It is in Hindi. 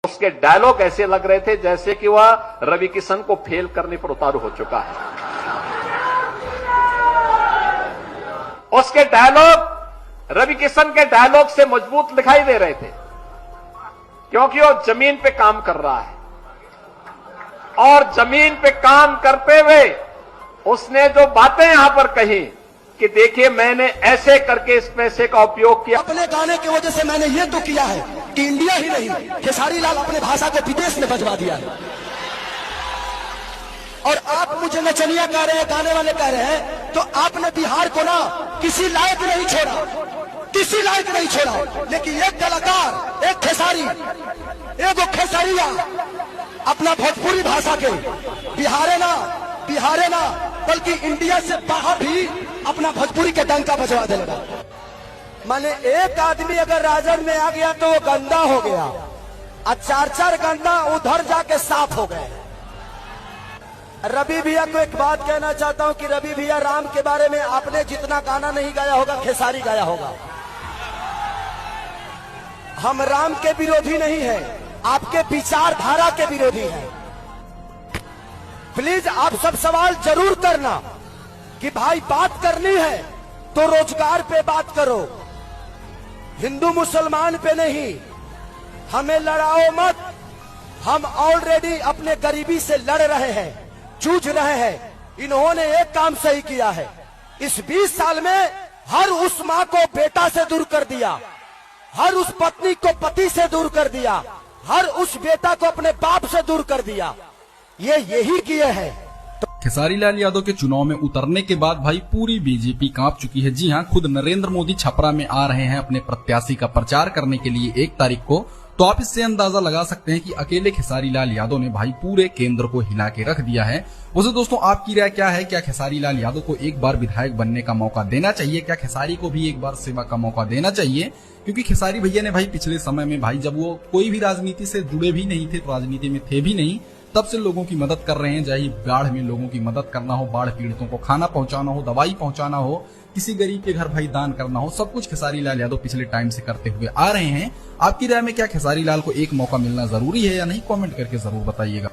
उसके डायलॉग ऐसे लग रहे थे जैसे कि वह रवि किशन को फेल करने पर उतारू हो चुका है। उसके डायलॉग रवि किशन के डायलॉग से मजबूत दिखाई दे रहे थे, क्योंकि वो जमीन पे काम कर रहा है और जमीन पे काम करते हुए उसने जो बातें यहां पर कही कि देखिए मैंने ऐसे करके इस पैसे का उपयोग किया। अपने गाने की वजह से मैंने ये तो किया है कि इंडिया ही नहीं खेसारी लाल अपने भाषा को विदेश में बजवा दिया है। और आप मुझे नचनिया कह रहे हैं, गाने वाले कह रहे हैं, तो आपने बिहार को ना किसी लायक नहीं छोड़ा, किसी लायक नहीं छोड़ा। लेकिन एक कलाकार, एक खेसारी, एक खेसारिया अपना भोजपुरी भाषा के बिहारे ना बल्कि इंडिया से बाहर भी अपना भोजपुरी के डंका बजवा देगा। माने एक आदमी अगर राजद में आ गया तो वो गंदा हो गया और चार गंदा उधर जाके साफ हो गए। रवि भैया को एक बात कहना चाहता हूं कि रवि भैया राम के बारे में आपने जितना गाना नहीं गाया होगा खेसारी गाया होगा। हम राम के विरोधी नहीं है, आपके विचारधारा के विरोधी हैं। प्लीज आप सब सवाल जरूर करना कि भाई बात करनी है तो रोजगार पे बात करो, हिंदू मुसलमान पे नहीं। हमें लड़ाओ मत, हम ऑलरेडी अपने गरीबी से लड़ रहे हैं, जूझ रहे हैं। इन्होंने एक काम सही किया है, इस 20 साल में हर उस माँ को बेटा से दूर कर दिया, हर उस पत्नी को पति से दूर कर दिया, हर उस बेटा को अपने बाप से दूर कर दिया। ये यही किए हैं। खेसारी लाल यादव के चुनाव में उतरने के बाद भाई पूरी बीजेपी कांप चुकी है। जी हां, खुद नरेंद्र मोदी छपरा में आ रहे हैं अपने प्रत्याशी का प्रचार करने के लिए 1 तारीख को। तो आप इससे अंदाजा लगा सकते हैं कि अकेले खेसारी लाल यादव ने भाई पूरे केंद्र को हिला के रख दिया है। वैसे दोस्तों आपकी राय क्या है? क्या खेसारी लाल यादव को एक बार विधायक बनने का मौका देना चाहिए? क्या खेसारी को भी एक बार सेवा का मौका देना चाहिए? क्योंकि खेसारी भैया ने भाई पिछले समय में भाई जब वो कोई भी राजनीति से जुड़े भी नहीं थे, तो राजनीति में थे भी नहीं, तब से लोगों की मदद कर रहे हैं। चाहे बाढ़ में लोगों की मदद करना हो, बाढ़ पीड़ितों को खाना पहुंचाना हो, दवाई पहुंचाना हो, किसी गरीब के घर भाई दान करना हो, सब कुछ खेसारी लाल यादव पिछले टाइम से करते हुए आ रहे हैं। आपकी राय में क्या खेसारी लाल को एक मौका मिलना जरूरी है या नहीं? कमेंट करके जरूर बताइएगा।